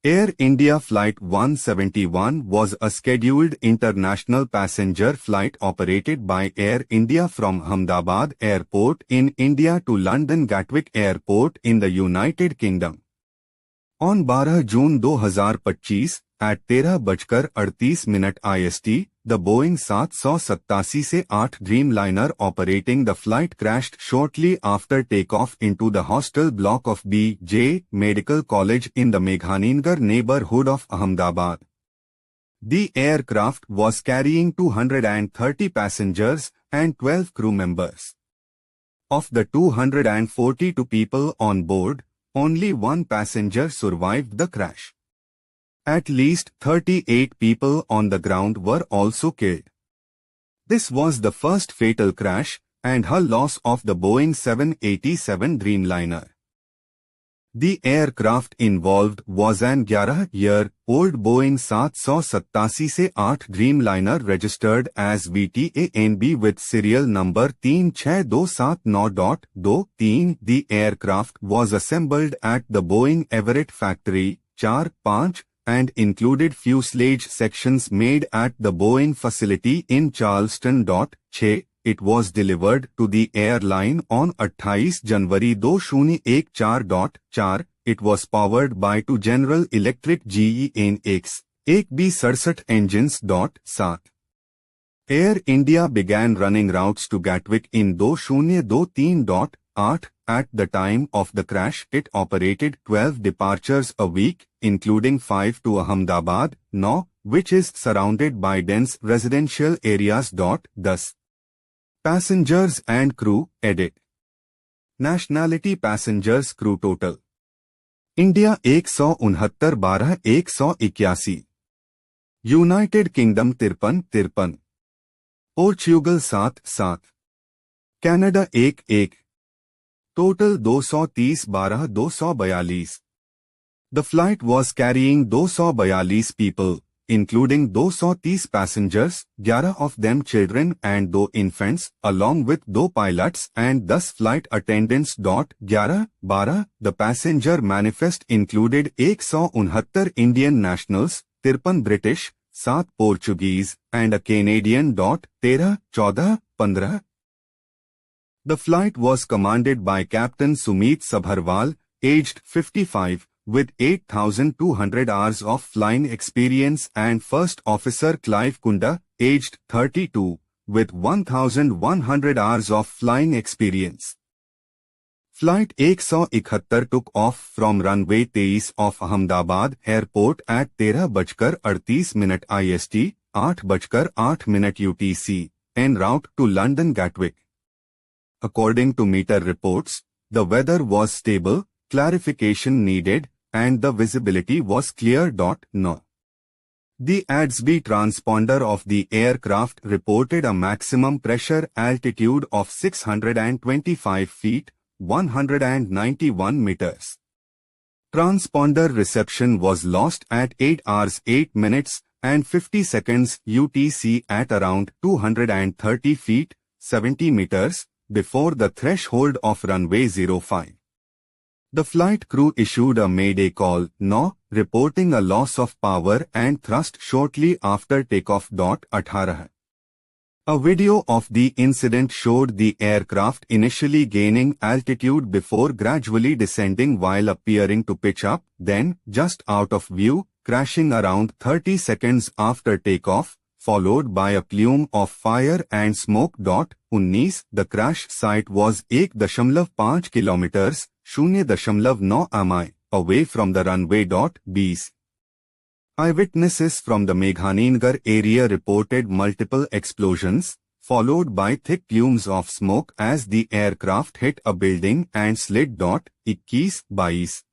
Air India Flight 171 was a scheduled international passenger flight operated by Air India from Ahmedabad Airport in India to London Gatwick Airport in the United Kingdom. On 12 June 2025 at 13:38 IST, the Boeing 787-8 Dreamliner operating the flight crashed shortly after takeoff into the hostel block of B.J. Medical College in the Meghaninagar neighborhood of Ahmedabad. The aircraft was carrying 230 passengers and 12 crew members. Of the 242 people on board, only one passenger survived the crash. At least 38 people on the ground were also killed. This was the first fatal crash and hull loss of the Boeing 787 Dreamliner. The aircraft involved was an 11-year-old Boeing 787-8 Dreamliner registered as VTANB with serial number 36279.23. The aircraft was assembled at the Boeing Everett factory, 4-5, and included fuselage sections made at the Boeing facility in Charleston. 6. It was delivered to the airline on 28 January 2014. It was powered by two General Electric GE9X 1B67 engines. 7. Air India began running routes to Gatwick in 2023. 8. At the time of the crash, it operated 12 departures a week, including 5 to Ahmedabad, 9, which is surrounded by dense residential areas. 10. Passengers and crew, edit. Nationality passengers crew total. India 169 12 181. United Kingdom 53. Portugal 7. Canada 1. Total 230 12 242. The flight was carrying 242 people, including 230 passengers, 11 of them children and 2 infants, along with 2 pilots and 10 flight attendants. 11, 12. The passenger manifest included 169 Indian nationals, 53 British, 7 Portuguese, and a Canadian. 13, 14, 15. The flight was commanded by Captain Sumit Sabharwal, aged 55, with 8,200 hours of flying experience, and First Officer Clive Kunda, aged 32, with 1,100 hours of flying experience. Flight 171 took off from runway 23 of Ahmedabad Airport at 13:38 IST, 8:08 UTC, en route to London Gatwick. According to meter reports, the weather was stable, clarification needed, and the visibility was clear. No. The ADS-B transponder of the aircraft reported a maximum pressure altitude of 625 feet, 191 meters. Transponder reception was lost at 8 hours 8 minutes and 50 seconds UTC at around 230 feet, 70 meters, before the threshold of runway 05. The flight crew issued a mayday call, No, reporting a loss of power and thrust shortly after takeoff. 18. A video of the incident showed the aircraft initially gaining altitude before gradually descending while appearing to pitch up, then, just out of view, crashing around 30 seconds after takeoff, followed by a plume of fire and smoke. 19. The crash site was 1.5 kilometers, 0.9 mi, away from the runway. 20. Eyewitnesses from the Meghaninagar area reported multiple explosions, followed by thick plumes of smoke as the aircraft hit a building and slid. 21-22.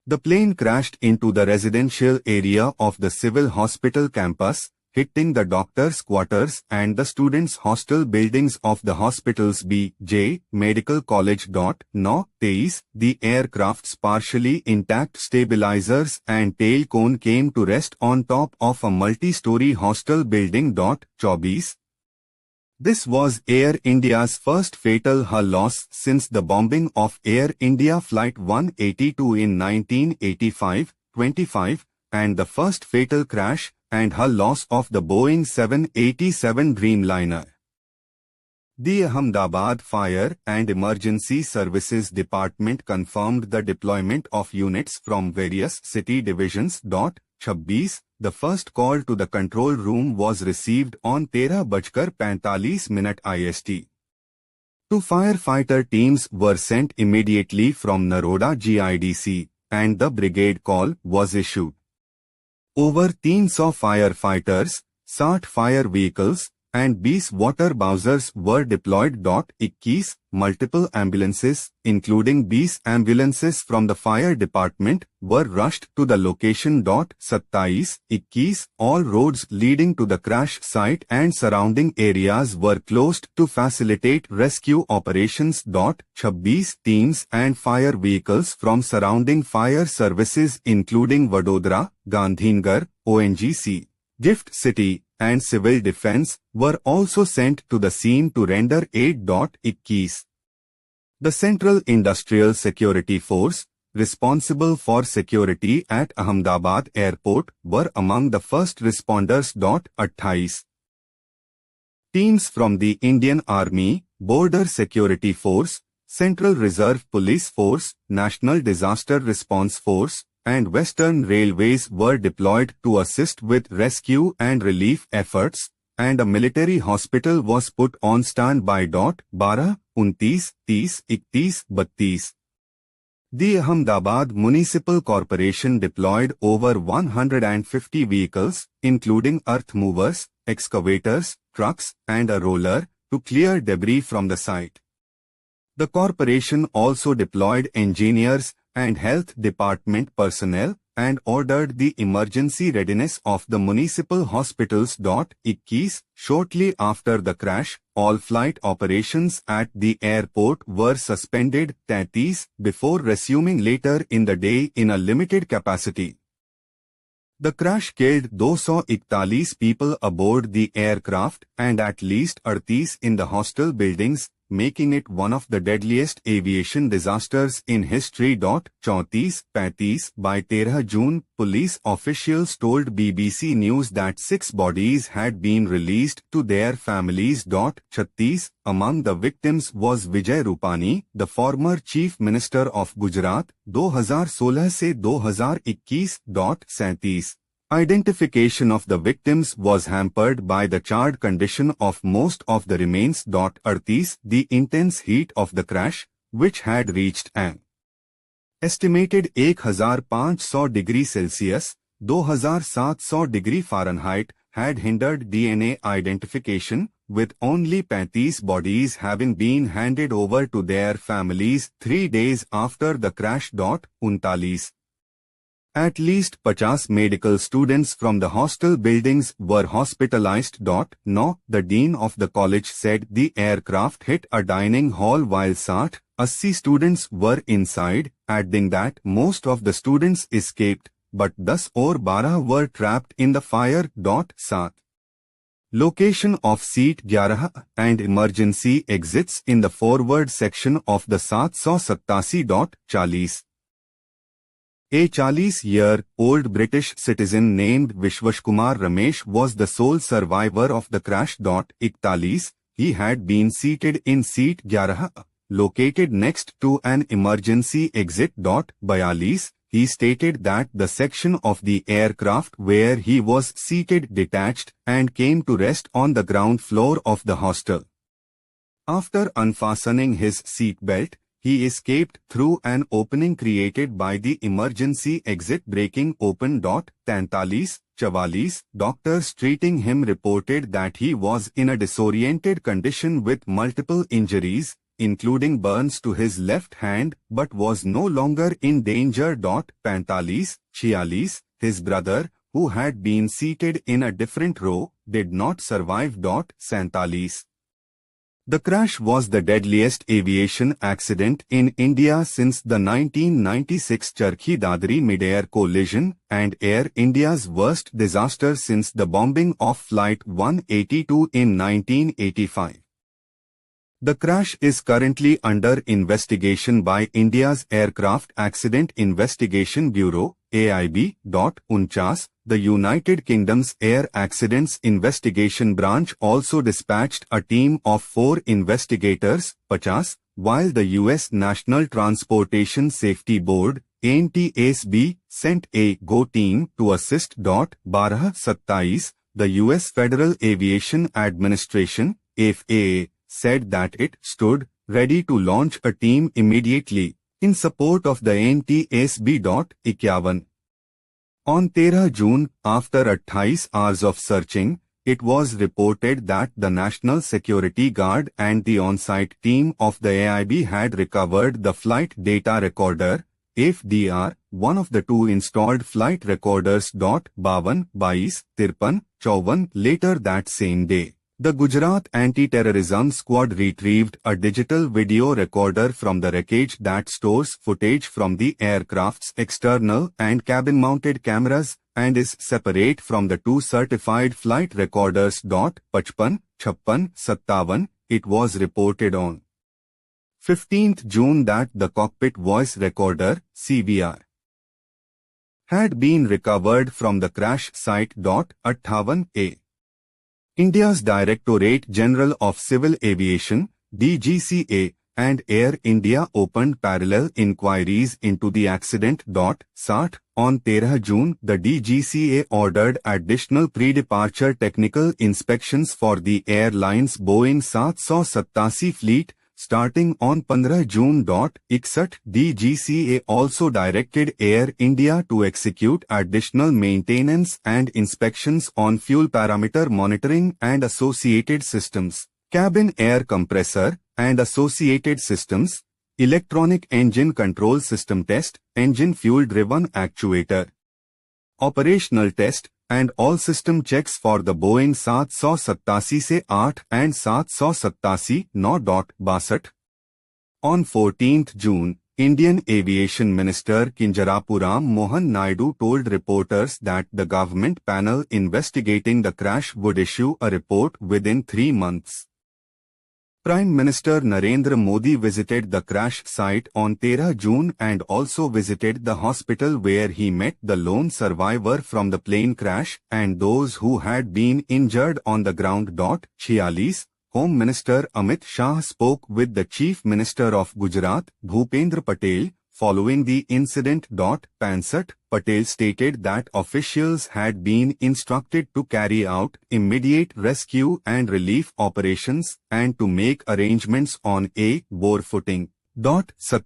The plane crashed into the residential area of the civil hospital campus, hitting the doctors' quarters and the students' hostel buildings of the hospital's B.J. Medical College. 23. The aircraft's partially intact stabilizers and tail cone came to rest on top of a multi-story hostel building. 24. This was Air India's first fatal hull loss since the bombing of Air India Flight 182 in 1985, 25, and the first fatal crash and hull loss of the Boeing 787 Dreamliner. The Ahmedabad Fire and Emergency Services Department confirmed the deployment of units from various city divisions. 26. The first call to the control room was received on 13:45 IST. Two firefighter teams were sent immediately from Naroda GIDC, and the brigade call was issued. Over 300 firefighters, 60 fire vehicles, and 20 water bowsers were deployed. 21. Multiple ambulances, including 20 ambulances from the fire department, were rushed to the location. 27. 21. All roads leading to the crash site and surrounding areas were closed to facilitate rescue operations. 26. Teams and fire vehicles from surrounding fire services including Vadodara, Gandhinagar, ONGC, Gift City, and Civil Defence were also sent to the scene to render aid. 21. The Central Industrial Security Force, responsible for security at Ahmedabad Airport, were among the first responders. 28. Teams from the Indian Army, Border Security Force, Central Reserve Police Force, National Disaster Response Force, and Western Railways were deployed to assist with rescue and relief efforts, and a military hospital was put on standby. 12, 29, 30, 31, 32. The Ahmedabad Municipal Corporation deployed over 150 vehicles, including earth movers, excavators, trucks, and a roller, to clear debris from the site. The corporation also deployed engineers and health department personnel and ordered the emergency readiness of the municipal hospitals. 21. Shortly after the crash, all flight operations at the airport were suspended. 30. Before resuming later in the day in a limited capacity. The crash killed 241 people aboard the aircraft and at least 38 in the hostel buildings, making it one of the deadliest aviation disasters in history. 34, 35. By 13 June, police officials told BBC News that 6 bodies had been released to their families. 36. Among the victims was Vijay Rupani, the former Chief Minister of Gujarat, 2016 se 2021. 37. Identification of the victims was hampered by the charred condition of most of the remains. 38. The intense heat of the crash, which had reached an estimated 1500 degrees Celsius, 2700 degrees Fahrenheit, had hindered DNA identification, with only 35 bodies having been handed over to their families 3 days after the crash. 39. At least 50 medical students from the hostel buildings were hospitalized. No, the dean of the college said the aircraft hit a dining hall while 80 students were inside, adding that most of the students escaped, but 10 or 12 were trapped in the fire. 7. Location of seat 11 and emergency exits in the forward section of the 787. 40. A 40-year-old British citizen named Vishwashkumar Ramesh was the sole survivor of the crash. 41. He had been seated in seat 11, located next to an emergency exit. 42. He stated that the section of the aircraft where he was seated detached and came to rest on the ground floor of the hostel. After unfastening his seatbelt, he escaped through an opening created by the emergency exit breaking open. 43, 44. Doctors treating him reported that he was in a disoriented condition with multiple injuries, including burns to his left hand, but was no longer in danger. 45, 46. His brother, who had been seated in a different row, did not survive. 47. The crash was the deadliest aviation accident in India since the 1996 Charkhi-Dadri mid-air collision and Air India's worst disaster since the bombing of Flight 182 in 1985. The crash is currently under investigation by India's Aircraft Accident Investigation Bureau, AIB. 49. The United Kingdom's Air Accidents Investigation Branch also dispatched a team of 4 investigators, 50, while the U.S. National Transportation Safety Board, NTSB, sent a GO team to assist. 12. The U.S. Federal Aviation Administration, FAA, said that it stood ready to launch a team immediately in support of the NTSB. 51. On 13 June, after 28 hours of searching, it was reported that the National Security Guard and the on-site team of the AIB had recovered the Flight Data Recorder, FDR, one of the 2 installed flight recorders. 52, 23, 53, 54. Later that same day, the Gujarat Anti-Terrorism Squad retrieved a digital video recorder from the wreckage that stores footage from the aircraft's external and cabin-mounted cameras and is separate from the 2 certified flight recorders. 55, 56, 57. It was reported on 15th June that the cockpit voice recorder, CVR, had been recovered from the crash site. 58. India's Directorate General of Civil Aviation, DGCA, and Air India opened parallel inquiries into the accident. 60. On 13 June, the DGCA ordered additional pre-departure technical inspections for the airline's Boeing 787 fleet, starting on 15 June. 61. DGCA also directed Air India to execute additional maintenance and inspections on fuel parameter monitoring and associated systems, cabin air compressor and associated systems, electronic engine control system test, engine fuel-driven actuator, operational test, and all system checks for the Boeing 787-8 and 787-9. 62. On 14 June, Indian Aviation Minister Kinjarapu Ram Mohan Naidu told reporters that the government panel investigating the crash would issue a report within 3 months. Prime Minister Narendra Modi visited the crash site on 13 June and also visited the hospital where he met the lone survivor from the plane crash and those who had been injured on the ground. 46. Home Minister Amit Shah spoke with the Chief Minister of Gujarat, Bhupendra Patel, following the incident. Pansat Patel stated that officials had been instructed to carry out immediate rescue and relief operations and to make arrangements on a war footing. 27.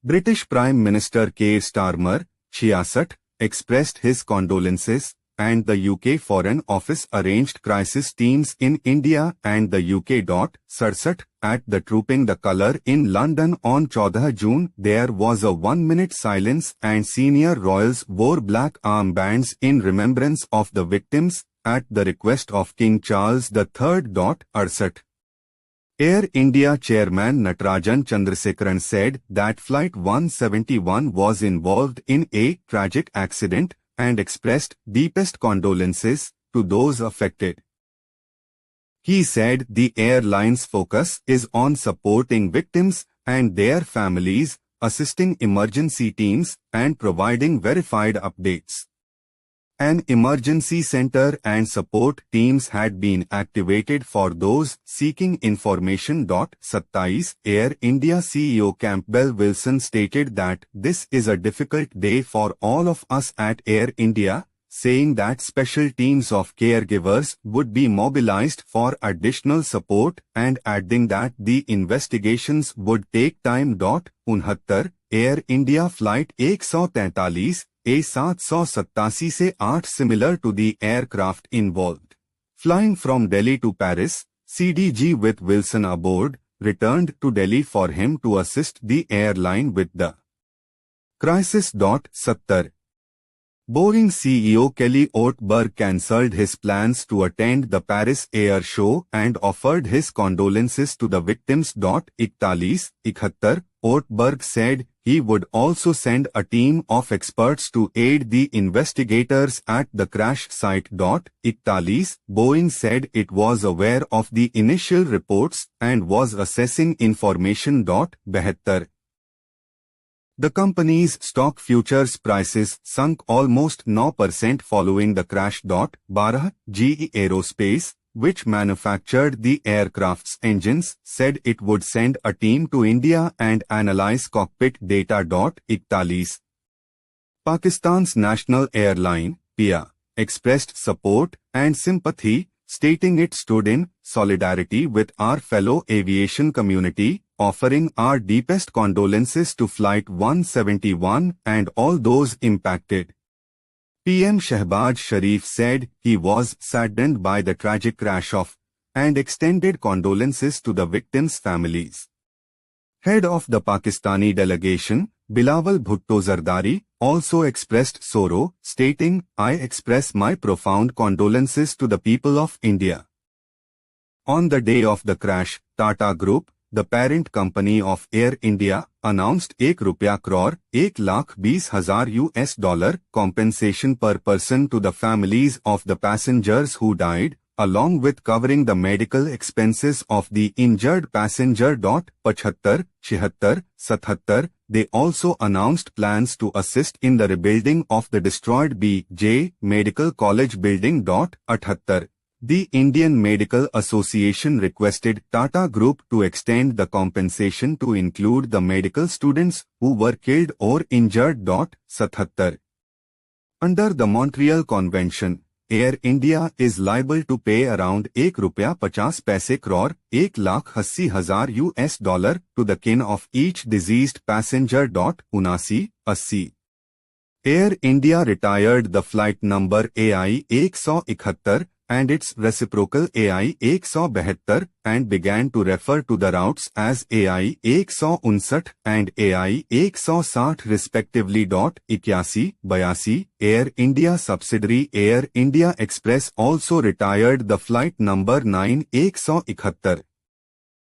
British Prime Minister Keir Starmer, 66, expressed his condolences, and the UK Foreign Office arranged crisis teams in India and the UK. 67. At the Trooping the Colour in London on 14 June, there was a 1-minute silence and senior royals wore black armbands in remembrance of the victims, at the request of King Charles III. 68. Air India chairman Natarajan Chandrasekaran said that Flight 171 was involved in a tragic accident and expressed deepest condolences to those affected. He said the airline's focus is on supporting victims and their families, assisting emergency teams, and providing verified updates. An emergency center and support teams had been activated for those seeking information. 27. Air India CEO Campbell Wilson stated that this is a difficult day for all of us at Air India, saying that special teams of caregivers would be mobilized for additional support and adding that the investigations would take time. 69. Air India Flight 143 A787 से 8 similar to the aircraft involved, flying from Delhi to Paris, CDG with Wilson aboard, returned to Delhi for him to assist the airline with the crisis. 70. Boeing CEO Kelly Ortberg cancelled his plans to attend the Paris Air Show and offered his condolences to the victims. 41. Ortberg said he would also send a team of experts to aid the investigators at the crash site. 41 Boeing said it was aware of the initial reports and was assessing information. 72 The company's stock futures prices sunk almost 9% following the crash. 12 GE Aerospace, which manufactured the aircraft's engines, said it would send a team to India and analyze cockpit data. 41 Pakistan's national airline, PIA, expressed support and sympathy, stating it stood in solidarity with our fellow aviation community, offering our deepest condolences to Flight 171 and all those impacted. PM Shehbaz Sharif said he was saddened by the tragic crash of and extended condolences to the victims' families. Head of the Pakistani delegation, Bilawal Bhutto Zardari, also expressed sorrow, stating, "I express my profound condolences to the people of India." On the day of the crash, Tata Group, the parent company of Air India, announced ₹1 crore $1,20,000 compensation per person to the families of the passengers who died, along with covering the medical expenses of the injured passenger. 75, 76, 77 They also announced plans to assist in the rebuilding of the destroyed B.J. Medical College building. 78 The Indian Medical Association requested Tata Group to extend the compensation to include the medical students who were killed or injured. 77 Under the Montreal Convention, Air India is liable to pay around ₹1.50 crore $1,80,000 to the kin of each deceased passenger. 79, 80 Air India retired the flight number AI 171 and its reciprocal AI 172 and began to refer to the routes as AI 159 and AI 160 respectively. 81, 82 Air India subsidiary Air India Express also retired the flight number 9171